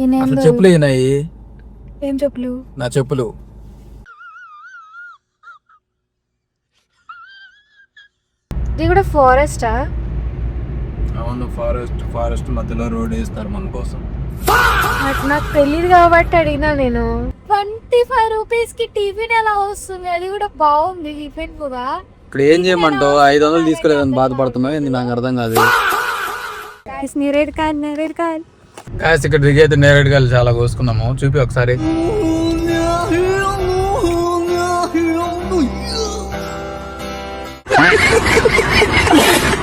అసలు చెప్పులు అయినాయి. ఏం చెప్పులు? నా చెప్పులు. ఇది కూడా ఫారెస్టా? అవును, ఫారెస్ట్ మధ్యలో రోడ్ వేస్తారు మన కోసం. నాకు తెలియదు కాబట్టి అడిగినా నేను. 25 రూపీస్ కి టిఫిన్ ఎలా వస్తుంది? అది కూడా బాగుంది టిఫిన్ కూడా. ఇక్కడ ఏం చేయమంటావు? 500 తీసుకోలేదని బాధపడుతున్నావు ఏంది? నాకు అర్థం కాదు. ఇక్కడ దిగైతే నేరేడుకాయలు చాలా కోసుకున్నాము. చూపి ఒకసారి.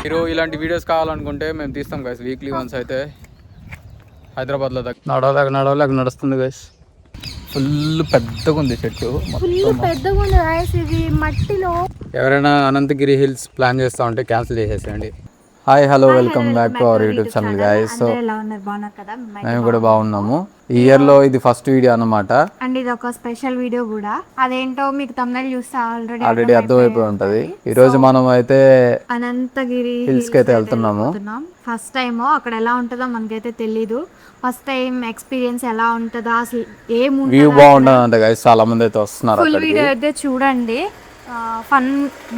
మీరు ఇలాంటి వీడియోస్ కావాలనుకుంటే మేము తీస్తాం గైస్. వీక్లీ వన్స్ అయితే హైదరాబాద్లో నడవలేక నడుస్తుంది గైస్. ఫుల్ పెద్దగా ఉంది చెట్టు. ఇది మట్టిలో. ఎవరైనా అనంతగిరి హిల్స్ ప్లాన్ చేస్తా ఉంటే క్యాన్సిల్ చేసేసేయండి. Hi hello welcome back to our YouTube channel guys. So మేము కూడా బాగున్నాము. ఈ ఇయర్ లో ఇది ఫస్ట్ వీడియో అన్నమాట. అండ్ ఇది ఒక స్పెషల్ వీడియో కూడా. అదేంటో మీకు తమిళ చూస్తే ఆల్రెడీ అర్థమైపోయి ఉంటది. ఈ రోజు మనం అయితే అనంతగిరి హిల్స్ కి అయితే వెళ్తున్నాము. ఫస్ట్ టైం అక్కడ ఎలా ఉంటుందో మనకైతే తెలీదు. ఫస్ట్ టైం ఎక్స్పీరియన్స్ ఎలా ఉంటుందో, అసలు వ్యూ బాగుంటుంది అంట గైస్. చాలా మంది అయితే వస్తున్నారు. ఫుల్ వీడియో అయితే చూడండి. ఫన్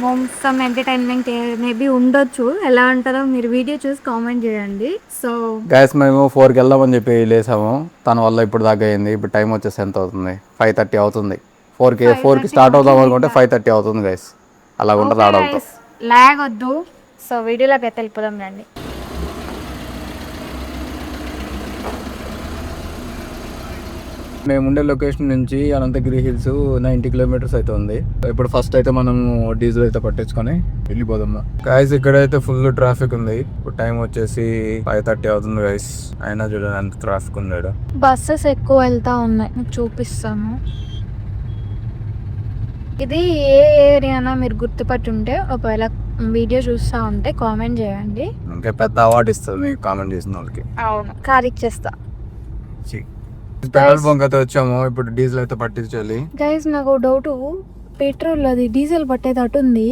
మొత్తం ఎంటర్టైన్మెంట్ మేబీ ఉండొచ్చు. ఎలా ఉంటుందో మీరు వీడియో చూసి కామెంట్ చేయండి. సో గైస్ మేము 4కి వెళ్దామని చెప్పి లేసాము. తన వల్ల ఇప్పుడు దాకా అయింది. ఇప్పుడు టైం వచ్చేసి ఎంత అవుతుంది? 5:30 అవుతుంది. 4కి స్టార్ట్ అవుదాం అనుకుంటే 5:30 అవుతుంది గైస్. అలా ఉంటుంది ఆడవుతాం. లాగ్ వద్దు. సో వీడియోలోకి అయితే వెళ్ళిపోదాం రండి. మేము ఉండే లొకేషన్ నుంచి అనంతగిరి హిల్స్ 90 కిలోమీటర్స్ అయితే ఉంది. ఇప్పుడు ఫస్ట్ అయితే మనం డీజిల్ అయితే పట్టించుకొని వెళ్ళిపోదాం గైస్. ఇక్కడైతే ఫుల్ ట్రాఫిక్ ఉంది. ఇప్పుడు టైం వచ్చేసి 5:30 అవుతుంది గైస్. అయినా చూడండి ఎంత ట్రాఫిక్ ఉంది. బస్సెస్ ఎక్కువ వెళ్తా ఉన్నాయి. మీకు చూపిస్తాను. ఇది ఏ ఏరియానా మీరు గుర్తుపట్టి ఉంటే ఒకవేళ వీడియో చూస్తా ఉంటే కామెంట్ చేయండి. ఇంకా పెద్ద అవార్డు ఇస్తుంది మీకు కామెంట్ చేసిన వాళ్ళకి. అవును, కార్ ఇచ్చేస్తా. పెట్రోల్ బంక్ అయితే వచ్చాము. ఇప్పుడు డీజిల్ అయితే పట్టించాలి గైస్. నాకు డౌట్, పెట్రోల్ అది డీజిల్ పట్టేటట్టు ఉంది.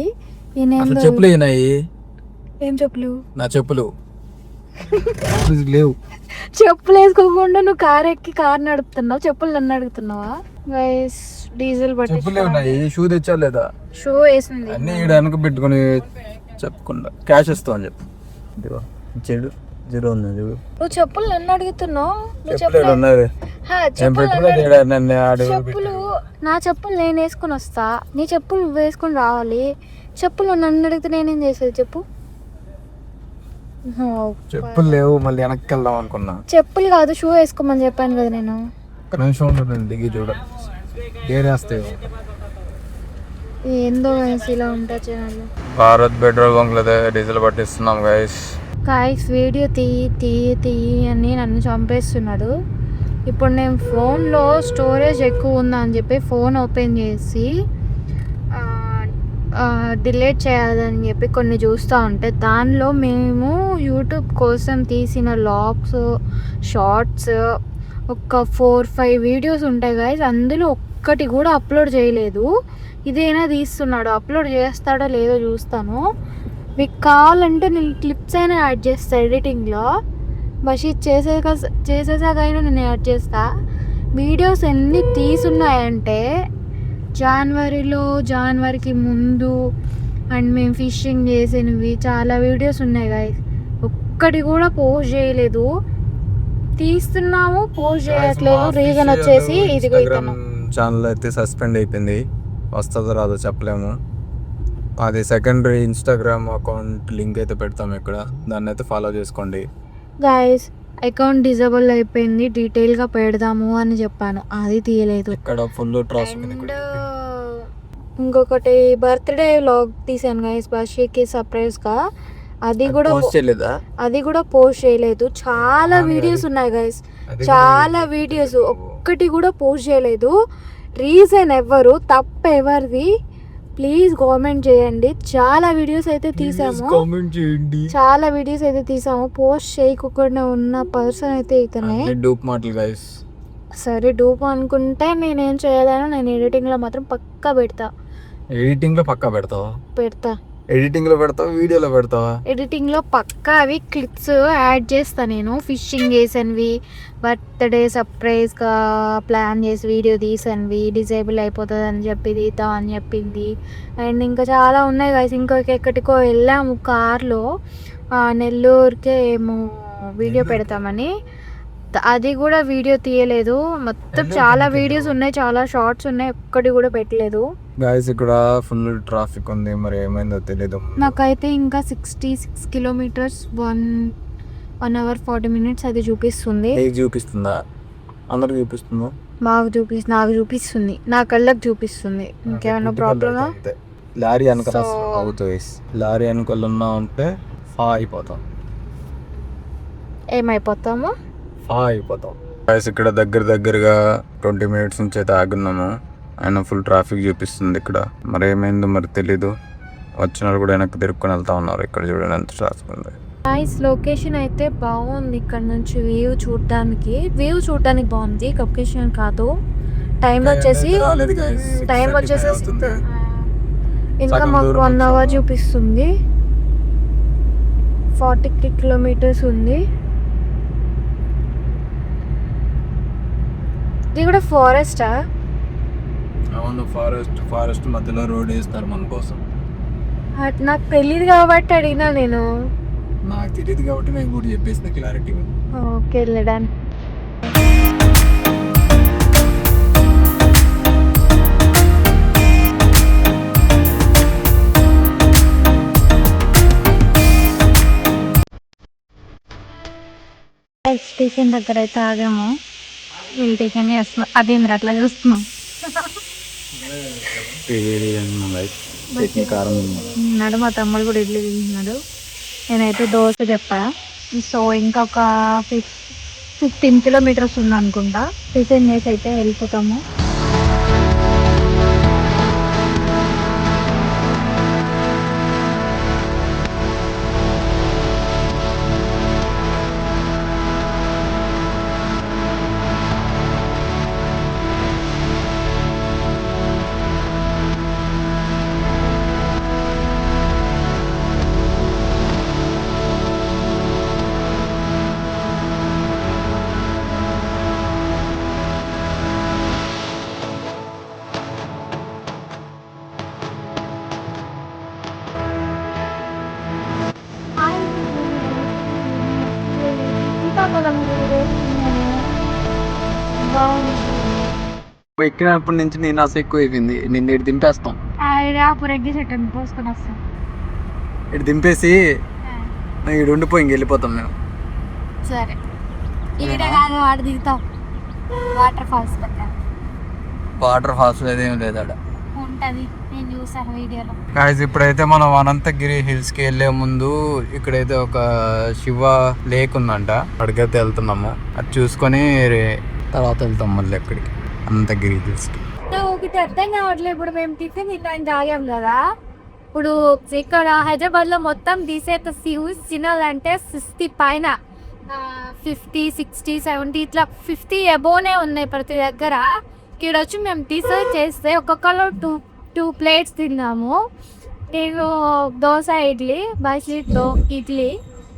చెప్పులు అయినాయి. ఏం చెప్పులు? నా చెప్పులు లేవు. చెప్పులు వేసుకోకుండా నువ్వు కార్ ఎక్కి కార్ నడుపుతున్నావు, చెప్పులు నన్ను అడుగుతున్నావా? Guys diesel పట్టించుకున్నాయి. షూ తెచ్చా లేదా? షూ వేసింది అన్ని వెనక పెట్టుకుని చెప్పకుండా క్యాష్ ఇస్తావు అని చెప్పు. చెడు జీరో ఉంది. నువ్వు చెప్పులు నన్ను అడుగుతున్నావు. చెప్పులు నా చెప్పులు నేను వేసుకుని వస్తా. నీ చెప్పులు నువ్వు వేసుకుని రావాలి. చెప్పులు నన్ను అడిగితే నేనేం చేసేది చెప్పు? చెప్పులు లేవు. మళ్ళీ వెనక్కి వెళ్దాం అనుకున్నా. చెప్పులు కాదు, షూ వేసుకోమని చెప్పాను కదా నేను. ఒక నిమిషం ఉంటుంది. దిగి చూడ ఏరేస్తాయి. ఏందో గైస్ ఇలా ఉంటా జనాలు. భారత్ పెట్రోల్ బంక్ లో డీజిల్ పట్టిస్తున్నాం గైస్. వీడియో తీయి అని నన్ను చంపేస్తున్నాడు. ఇప్పుడు నేను ఫోన్లో స్టోరేజ్ ఎక్కువ ఉందని చెప్పి ఫోన్ ఓపెన్ చేసి డిలీట్ చేయాలని చెప్పి కొన్ని చూస్తూ ఉంటే దానిలో మేము యూట్యూబ్ కోసం తీసిన వ్లాగ్స్, షార్ట్స్ ఒక 4-5 వీడియోస్ ఉంటాయి గైస్. అందులో ఒక్కటి కూడా అప్లోడ్ చేయలేదు. ఇదైనా తీస్తున్నాడు. అప్లోడ్ చేస్తాడో లేదో చూస్తాను. మీకు కావాలంటే నేను క్లిప్స్ అయినా యాడ్ చేస్తాను ఎడిటింగ్లో. బషీద్ చేసేసాకైనా నేను యాడ్ చేస్తా. వీడియోస్ ఎన్ని తీసున్నాయంటే జనవరికి ముందు అండ్ మేము ఫిషింగ్ చేసినవి చాలా వీడియోస్ ఉన్నాయి గైస్. ఒక్కటి కూడా పోస్ట్ చేయలేదు. తీస్తున్నాము, పోస్ట్ చేయట్లేదు. రీజన్ వచ్చేసి ఇది ఛానల్ అయితే సస్పెండ్ అయిపోయింది. వస్తుందో రాదో చెప్పలేము. అది సెకండరీ ఇన్స్టాగ్రామ్ అకౌంట్ లింక్ అయితే పెడతాం ఇక్కడ. దాన్ని అయితే ఫాలో చేసుకోండి గైస్. అకౌంట్ డిజేబుల్ అయిపోయింది, డీటెయిల్గా పెడదాము అని చెప్పాను. అది తీయలేదు. ఇక్కడ ఫుల్ ట్రాఫిక్. ఇంకొకటి బర్త్డే వ్లాగ్ తీసాను గైస్ బషీర్కి సర్ప్రైజ్గా. అది కూడా పోస్ట్ చేయలేదు. చాలా వీడియోస్ ఉన్నాయి గైస్, చాలా వీడియోస్. ఒక్కటి కూడా పోస్ట్ చేయలేదు. రీజన్ ఎవరు? తప్పు ఎవరిది? ప్లీజ్ కామెంట్ చేయండి. చాలా వీడియోస్ అయితే తీసాము. పోస్ట్ చేయకుండా ఉన్న పర్సన్ అయితే ఇతనే. సరే డూప్ అనుకుంటే నేనేం చేయలేను. నేను ఎడిటింగ్ లో మాత్రం పక్కా పెడతా. పెడతా. ఎడిటింగ్ లో పెడతావా, వీడియోలో పెడతావా? ఎడిటింగ్ లో పక్కా అవి క్లిప్స్ యాడ్ చేస్తా నేను. ఫిషింగ్ చేసానువి, బర్త్డే సర్ప్రైజ్ గా ప్లాన్ చేసి వీడియో తీసానువి, డిజేబుల్ అయిపోతుంది అని చెప్పి తీద్దాం అని చెప్పింది. అండ్ ఇంకా చాలా ఉన్నాయి గైస్. ఎక్కడికో వెళ్ళాము కార్లో, నెల్లూరుకే ఏమో వీడియో పెడతామని. అది కూడా వీడియో తీయలేదు. మొత్తం చాలా వీడియోస్ ఉన్నాయి, చాలా షార్ట్స్ ఉన్నాయి, ఒక్కటి కూడా పెట్టలేదు గాయస్. ఇక్కడ ఫుల్ ట్రాఫిక్ ఉంది, మరి ఏమైందో తెలీదు. నాకైతే ఇంకా 66 కిలోమీటర్స్ 1 hour 40 minutes అది చూపిస్తుంది. చూపిస్తుందా? అందరికి చూపిస్తుందా? నాకు చూపిస్తుంది, నా కళ్ళకి చూపిస్తుంది. ఇంకేమైనా ప్రాబ్లమా? లారీ వెనకాల అవుతుంది. లారీ వెనకాల ఉన్నా ఉంటే అయిపోతాం. ఏమైపోతాము? అయిపోతాం. ఇక్కడ దగ్గరగా 20 minutes నుంచి అయితే ఆగున్నాము. ఆయన ఫుల్ ట్రాఫిక్ చూపిస్తుంది ఇక్కడ. మరి ఏమైందో మరి తెలీదు. వచ్చిన కూడా వెనక్కి తిరుక్కొని వెళ్తా ఉన్నారు. ఇక్కడ చూడండి ఎంత ట్రాఫిక్ ఉంది. లొకేషన్ అయితే బాగుంది. ఇక్కడ నుంచి వ్యూ చూడడానికి బాగుంది. లొకేషన్ కాదు, టైం వచ్చేసి ఇంకా మాకు 1 hour చూపిస్తుంది. 40 kilometers ఉంది. ఇది కూడా ఫారెస్టా? అవును, ఫారెస్ట్ మధ్యలో రోడ్ వేస్తారు మన కోసం. నాకు తెలియదు కాబట్టి అడిగినా నేను. నాకు తెలియదు కాబట్టి నేను కూడా చెప్పేసిన క్లారిటీగా. ఓకే, వెళ్ళడానికి స్టేషన్ దగ్గర అయితే ఆగాము. వీళ్ళు టిఫిన్ చేస్తున్నాం. అదే మీరు అట్లా చూస్తున్నాం. నడు మా తమ్ముడు కూడా ఇడ్లీ తింటున్నాడు. నేనైతే దోశ చెప్పా. సో ఇంకొక 15 kilometers ఉంది అనుకుంటా. టిఫిన్ చేసి అయితే వెళ్ళిపోతాము. ఎక్కినప్పటి నుంచి నేను అసలు ఎక్కువ అయిపోయింది. నిన్ను ఇటు దింపేస్తాం. ఇటు దింపేసి ఇటు ఉండిపోయి ఇంక వెళ్ళిపోతాం మేము. సరే, వాడు దిగుతాం. వాటర్ ఫాల్స్ ఏదేం లేదు అక్కడ. ఉంటది, నేను చూసాను వీడియోలో. గాయ్స్, ఇప్పుడైతే మనం అనంతగిరి హిల్స్ కి వెళ్లే ముందు ఇక్కడైతే ఒక శివ లేక్ ఉందంట. అక్కడికైతే వెళ్తున్నాము. అది చూసుకొని తర్వాత వెళ్తాం మళ్ళీ ఎక్కడికి, అనంతగిరి హిల్స్ కి. ఒకటి అర్థం కావట్లేదు. ఇప్పుడు మేము టిఫిన్ ఇట్లాంటి తాగాం కదా. ఇప్పుడు ఇక్కడ హైదరాబాద్ లో మొత్తం తీసేత తినాలంటే 60 పైన, 50, 60, 70 ఇట్లా 50 అబోనే ఉన్నాయి ప్రతి దగ్గర. ఇక్కడ వచ్చి మేము డిసైడ్ చేస్తే ఒక్కొక్కరు 2 plates తిన్నాము. నేను దోశ ఇడ్లీ, బైస్లీట్ ఇడ్లీ,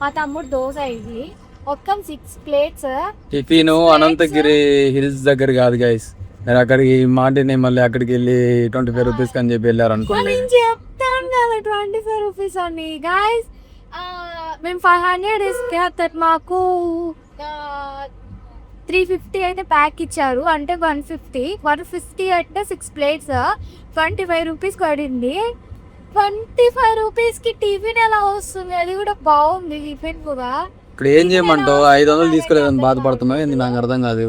మా తమ్ముడు దోశ ఇడ్లీ, మొత్తం 6 plates. టిఫిన్ అనంతగిరి హిల్స్ దగ్గర కాదు గైస్. నేను అక్కడికి మాటిని మళ్ళీ అక్కడికి వెళ్ళి 25 rupees అని చెప్పి వెళ్ళారు అనుకోండి. నేను చెప్తాను కదా 25 rupees అని. గైస్, మేము 500 ఇస్తే మాకు 350 అయితే ప్యాక్ ఇచ్చారు. అంటే 150 అంటే 6 plates 25 rupees పడింది. 25 rupees కి టిఫిన్ ఎలా వస్తుంది? అది కూడా బాగుంది టిఫిన్ కూడా. ఇక్కడ ఏం చేయమంటావు? 500 తీసుకోలేదని బాధపడుతున్నావు ఏంది? నాకు అర్థం కాదు.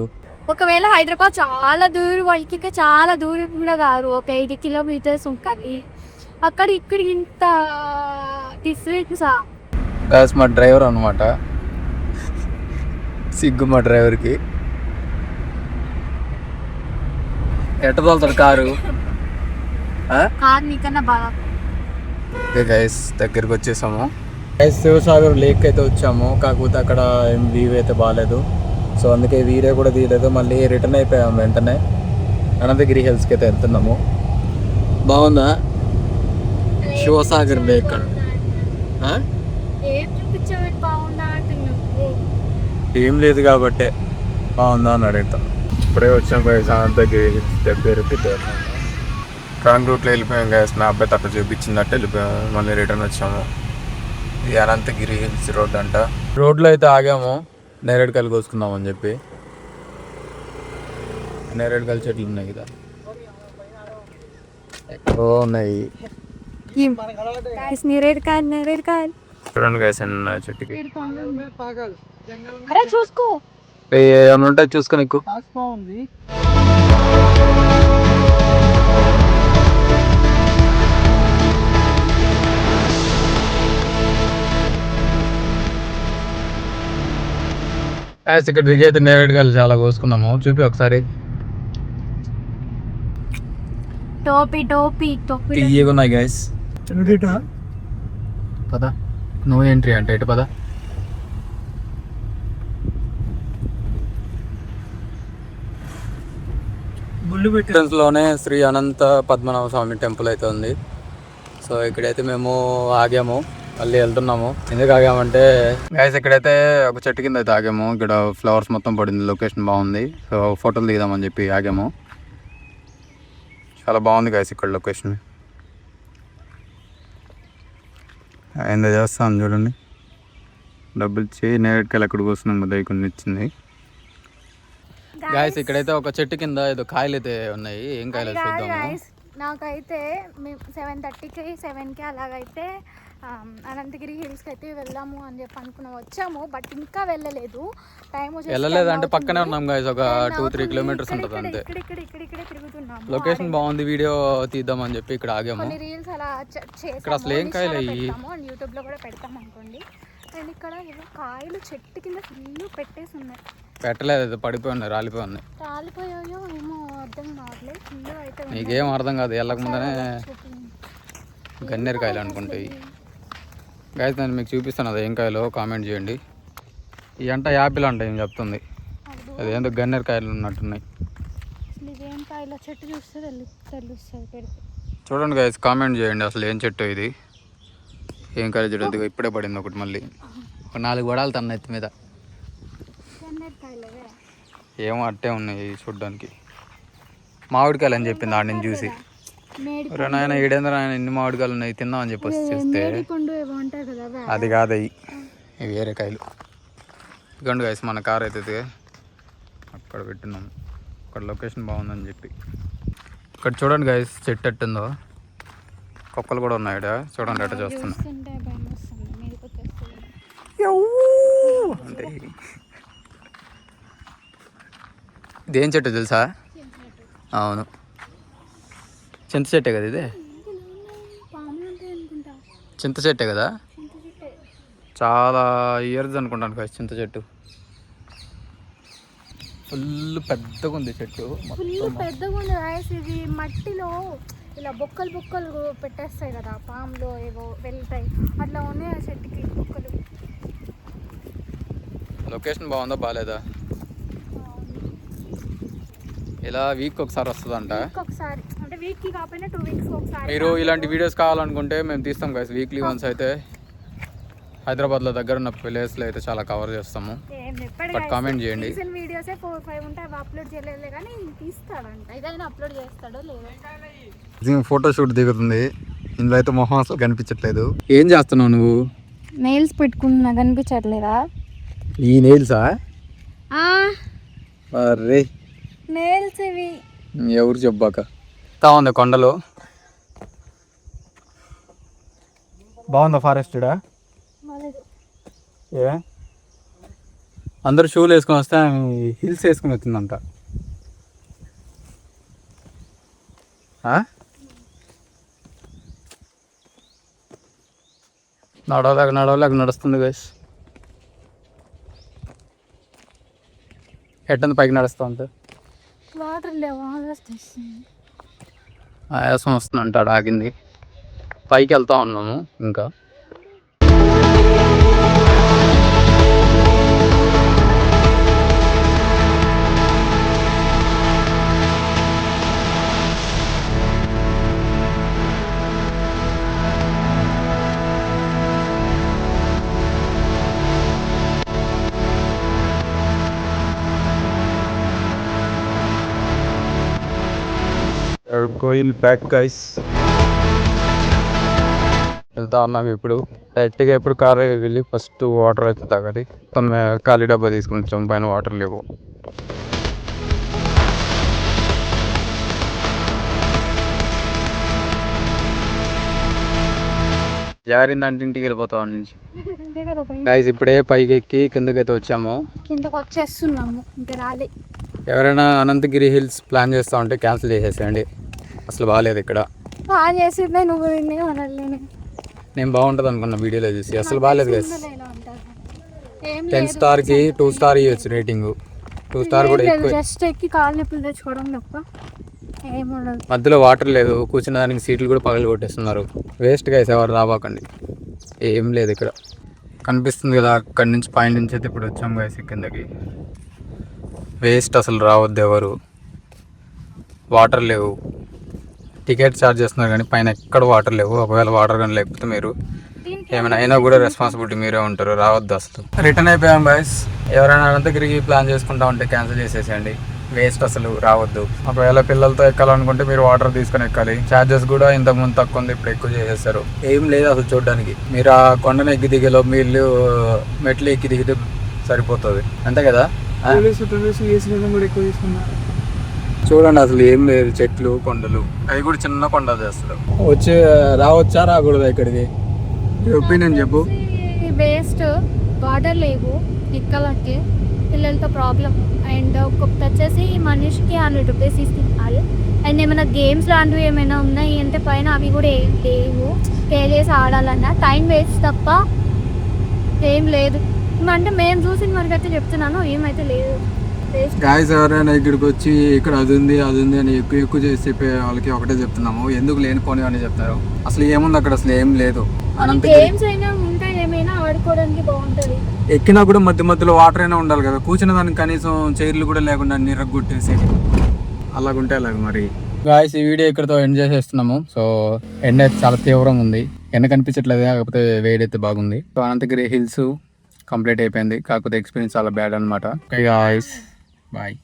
ఒకవేళ హైదరాబాద్ చాలా దూరం, వాళ్ళకి చాలా దూరం కూడా కాదు, ఒక 80 kilometers ఉంటుంది. అక్కడ ఇక్కడ ఇంత డిఫరెన్సా? మా డ్రైవర్ అనమాట, సిగ్గు మా డ్రైవర్కి. ఎట్ట తోలుతాడు కారు? నీకన్నా బాగా. గైస్, దగ్గరికి వచ్చేసాము. గైస్, శివసాగర్ లేక్ అయితే వచ్చాము. కాకపోతే అక్కడ వ్యూ అయితే బాగాలేదు. సో అందుకే వీడియో కూడా తీయలేదు. మళ్ళీ రిటర్న్ అయిపోయాము వెంటనే. అనంతగిరి హిల్స్కి అయితే వెళ్తున్నాము. బాగుందా? శివసాగర్ లేక్ ఏం చూపించావు బాగుందా అంటున్నావు. ఏం లేదు కాబట్టే బాగుందా అని అడుగుతాం. ఇప్పుడే వచ్చాం గైస్ అనంతగిరి దగ్గరికి. రాంగ్ రూట్లో వెళ్ళిపోయాం గైస్. నా అబ్బాయి తట్ట చూపించిందట్టు వెళ్ళిపోయాము. మళ్ళీ రిటర్న్ వచ్చాము. ఇది అనంతగిరి హిల్స్ రోడ్ అంట. రోడ్లో అయితే ఆగాము నేరేడుకాయలు కోసుకుందాం అని చెప్పి. నేరేడుకాయలు చెట్లు ఉన్నాయి కదా, ఉన్నాయి. చూడండి గైస్ అన్న చెట్టుకి చూసుకో ఏమన్నా ఉంటాయి చూసుకో నీకు. ఇక్కడ దిగి అయితే నేరేడుకాయలు చాలా కోసుకున్నాము. చూపి ఒకసారి. టోపీ టోపీ టోపీ ఇయ్యగా ఉన్నాయి గైస్. పదా నో ఎంట్రీ అంటే ఇటు పదా. లోనే శ్రీ అనంత పద్మనాభ స్వామి టెంపుల్ అయితే ఉంది. సో ఇక్కడైతే మేము ఆగాము, మళ్ళీ వెళ్తున్నాము. ఎందుకు ఆగామంటే గైస్ ఇక్కడైతే ఒక చెట్టు కింద అయితే ఆగాము. ఇక్కడ ఫ్లవర్స్ మొత్తం పడింది, లొకేషన్ బాగుంది. సో ఫోటోలు దిగుదామని చెప్పి ఆగాము. చాలా బాగుంది గైస్ ఇక్కడ లొకేషన్. ఎంత చేస్తాను చూడండి. డబ్బులు ఇచ్చి నేరేడుకాయలు ఎక్కడికి వస్తున్నాం కదా కొన్ని ఇచ్చింది. గాయస్ ఇక్కడైతే ఒక చెట్టు కింద ఏదో కాయలు అయితే ఉన్నాయి. ఏం కాయలు చూద్దాము. నాకైతే మేము 7:30కి 7కి అలాగైతే అనంతగిరి హిల్స్కి అయితే వెళ్దాము అని చెప్పి అనుకున్నాం. వచ్చాము బట్ ఇంకా వెళ్ళలేదు. టైం వెళ్ళలేదు అంటే పక్కనే ఉన్నాం గాయస్. ఒక 2-3 కిలోమీటర్స్ ఉంటుంది అంతే. ఇక్కడ తిరుగుతున్నాము. లొకేషన్ బాగుంది, వీడియో తీద్దామని చెప్పి ఇక్కడ ఆగాము. రీల్స్ అలా ఇక్కడ అసలు ఏం కాయలు అయ్యి యూట్యూబ్లో కూడా పెడతాం అనుకోండి. అండ్ ఇక్కడ ఏదో కాయలు చెట్టు కింద ఫుల్ పెట్టేసి ఉన్నాయి. పెట్టలేదు, పడిపోయి ఉన్నాయి, రాలిపోయి ఉన్నాయి. రాలిపోయాయో ఏమో అర్థం కావట్లేదు. ఫుల్ అయితే నీకేం అర్థం కాదు. వెళ్ళక ముందనే గన్నేరు కాయలు అనుకుంటాయి. గాయస్ నేను మీకు చూపిస్తాను అది ఏం కాయలో కామెంట్ చేయండి. ఈ అంట యాపిల్ అంట ఏం చెప్తుంది. అది ఏందో గన్నేరు కాయలు ఉన్నట్టున్నాయి. చూడండి గాయస్ కామెంట్ చేయండి అసలు ఏం చెట్టు ఇది, ఏం కాయలు చూడదు. ఇప్పుడే పడింది ఒకటి, మళ్ళీ ఒక 4 వడాలు తన ఎత్తి మీద. ఏమో అట్టే ఉన్నాయి చూడ్డానికి. మామిడికాయలు అని చెప్పింది ఆడ నేను చూసి. నాయన ఈడేంద్ర ఆయన ఇన్ని మామిడికాయలు ఉన్నాయి తిందాం అని చెప్పి చూస్తే అది కాదు, అవి వేరే కాయలు. ఇదిగోండి గైస్ మన కార్ అయితే అక్కడ పెట్టున్నాము. అక్కడ లొకేషన్ బాగుందని చెప్పి. ఇక్కడ చూడండి గైస్ చెట్టు ఎట్టుందో. కుక్కలు కూడా ఉన్నాయి ఇక్కడ చూడండి ఎట్ట చూస్తున్నా. అంటే ఇదేం చెట్టు తెలుసా? అవును చింత చెట్టే కదా ఇది. చింత చెట్టే కదా, చాలా ఇయర్స్ అనుకుంటాను కదా చింత చెట్టు. ఫుల్ పెద్దగా ఉంది చెట్టు, పెద్దగా ఉంది గాయస్. ఇది మట్టిలో ఇలా బొక్కలు బొక్కలు పెట్టేస్తాయి కదా, పాములో ఏవో వెళ్తాయి, అట్లా ఉన్నాయి ఆ చెట్టుకి బొక్కలు. లొకేషన్ బాగుందా బాగాలేదా? ఇలా వీక్ ఒకసారి వస్తుందంట. అంటే వీక్ కి కాకపోయినా 2 వీక్స్ ఒకసారి. మీరు ఇలాంటి వీడియోస్ కావాలనుకుంటే మేము తీస్తాం గైస్. వీక్లీ వన్స్ అయితే హైదరాబాద్లో దగ్గర ఉన్న ప్లేస్లో అయితే చాలా కవర్ చేస్తాము. బట్ కామెంట్ చేయండి. వీడియోసే 4-5 ఉంటాయి, అవి అప్లోడ్ చేయలేదు కానీ తీస్తాడంట. ఇదైనా అప్లోడ్ చేస్తాడో లేదో. ఫోటో షూట్ దిగుతుంది. ఇందులో అయితే మొహం అసలు కనిపించట్లేదు. ఏం చేస్తున్నావు నువ్వు? నెయిల్స్ పెట్టుకుంటున్నా, కనిపించట్లేదా? ఈ నెయిల్సా? అరే నెయిల్స్ ఇవి ఎవరు చెప్పాక తాగుంది కొండలు. బాగుందా ఫారెస్టా? ఏ అందరూ షూలు వేసుకొని వస్తే హిల్స్ వేసుకుని వచ్చిందంట. నడవలేక నడుస్తుంది గైస్. ఎట్టంది పైకి నడుస్తా ఉంటే వాటర్ లేవా? ఆయాసం వస్తుందంట. ఆగింది, పైకి వెళ్తా ఉన్నాము ఇంకా. Going back guys. వెళ్తా ఉన్నాం ఇప్పుడు. డైరెక్ట్గా ఎప్పుడు కార్ వెళ్ళి ఫస్ట్ వాటర్ అయితే తాగాలి. ఖాళీ డబ్బా తీసుకుంటాం, పైన వాటర్ లేవు. జారిందంటే ఇంటికి వెళ్ళిపోతాం నుంచి. గైస్ ఇప్పుడే పైకి ఎక్కి కిందకైతే వచ్చాము. కిందకి వచ్చేస్తున్నాము, ఇంకా రాలే. ఎవరైనా అనంతగిరి హిల్స్ ప్లాన్ చేస్తా ఉంటే క్యాన్సిల్ చేసేసేయండి, అసలు బాగాలేదు ఇక్కడ. బాగా చేసిందే నువ్వు, అనలేని. నేను బాగుంటుంది అనుకున్న వీడియోలో చూసి, అసలు బాగాలేదు గైస్. 10 స్టార్కి 2 స్టార్ ఇవ్వచ్చు రేటింగ్. 2 స్టార్ కూడా ఎక్కువ. జస్ట్ ఎక్కి కాలు నొప్పులు తెచ్చుకోవడం తప్ప ఏముండదు. మధ్యలో వాటర్ లేదు, కూర్చున్న దానికి సీట్లు కూడా పగలు కొట్టేస్తున్నారు. వేస్ట్ గైస్, ఎవరు రాబాకండి. ఏం లేదు ఇక్కడ. కనిపిస్తుంది కదా అక్కడి నుంచి, పైన నుంచి అయితే ఇప్పుడు వచ్చాం గైస్ కిందకి. వేస్ట్, అసలు రావద్దు ఎవరు. వాటర్ లేవు, టికెట్ ఛార్జ్ చేస్తున్నారు కానీ పైన ఎక్కడ వాటర్ లేవు. ఒకవేళ వాటర్ కానీ లేకపోతే మీరు ఏమైనా అయినా కూడా రెస్పాన్సిబిలిటీ మీరే ఉంటారు, రావద్దు అసలు. రిటర్న్ అయిపోయాం బాయ్స్. ఎవరైనా అనంతగిరికి ప్లాన్ చేసుకుంటా ఉంటే క్యాన్సిల్ చేసేసేయండి, వేస్ట్, అసలు రావద్దు. ఒకవేళ పిల్లలతో ఎక్కాలనుకుంటే మీరు వాటర్ తీసుకొని ఎక్కాలి. ఛార్జెస్ కూడా ఇంతకుముందు తక్కువ ఉంది, ఇప్పుడు ఎక్కువ చేసేస్తారు. ఏం లేదు అసలు చూడడానికి. మీరు ఆ కొండను ఎక్కి దిగేలో మీరు మెట్లు ఎక్కి దిగితే సరిపోతుంది, అంతే కదా. చూడండి అసలు ఏం లేదు, చెట్లు కొండలు, అవి కూడా చిన్న కొండ అసలు. వచ్చి రావచ్చా రాకూడదా ఇక్కడికి? ఒపీనియన్ చెప్పు. వేస్ట్, వాటర్ లేవు ఎక్కాలంటే, పిల్లలతో ప్రాబ్లం. అండ్ ఒక్కొక్కటి వచ్చేసి మనిషికి 100 రూపీస్ ఇస్తున్నారు. అండ్ ఏమైనా గేమ్స్ లాంటివి ఏమైనా ఉన్నాయి అంటే పైన, అవి కూడా ఏం లేవు. పే చేసి ఆడాలన్నా టైం వేస్ట్ తప్ప ఏం లేదు. అంటే మేము చూసిన వరకు అయితే చెప్తున్నాను, ఏమైతే లేదు. గాయస్ ఎవరైనా ఇక్కడికి వచ్చి ఇక్కడ అది ఉంది అని ఎక్కువ చేసి చెప్పే వాళ్ళకి ఒకటే చెప్తున్నాము, ఎందుకు లేనిపోని అని చెప్తారు. అసలు ఏముంది అక్కడ, అసలు ఏం లేదు. గేమ్స్ అయినా ఉంటాయి, ఏమైనా ఆడుకోవడానికి బాగుంటుంది. ఎక్కినా కూడా మధ్య మధ్యలో వాటర్ అయినా ఉండాలి కదా. కూర్చున్న దానికి కనీసం చైర్లు కూడా లేకుండా నిరగొట్టేసి అలాగుంటే అలాగ మరి. గాయస్ ఈ వీడియో ఇక్కడతో ఎండ్ చేసేస్తున్నాము. సో ఎండ అయితే చాలా తీవ్రంగా ఉంది, ఎండ కనిపించట్లేదు, కాకపోతే వేడైతే బాగుంది. సో అనంతగిరి హిల్స్ కంప్లీట్ అయిపోయింది, కాకపోతే ఎక్స్పీరియన్స్ చాలా బ్యాడ్ అనమాట. Okay guys, bye.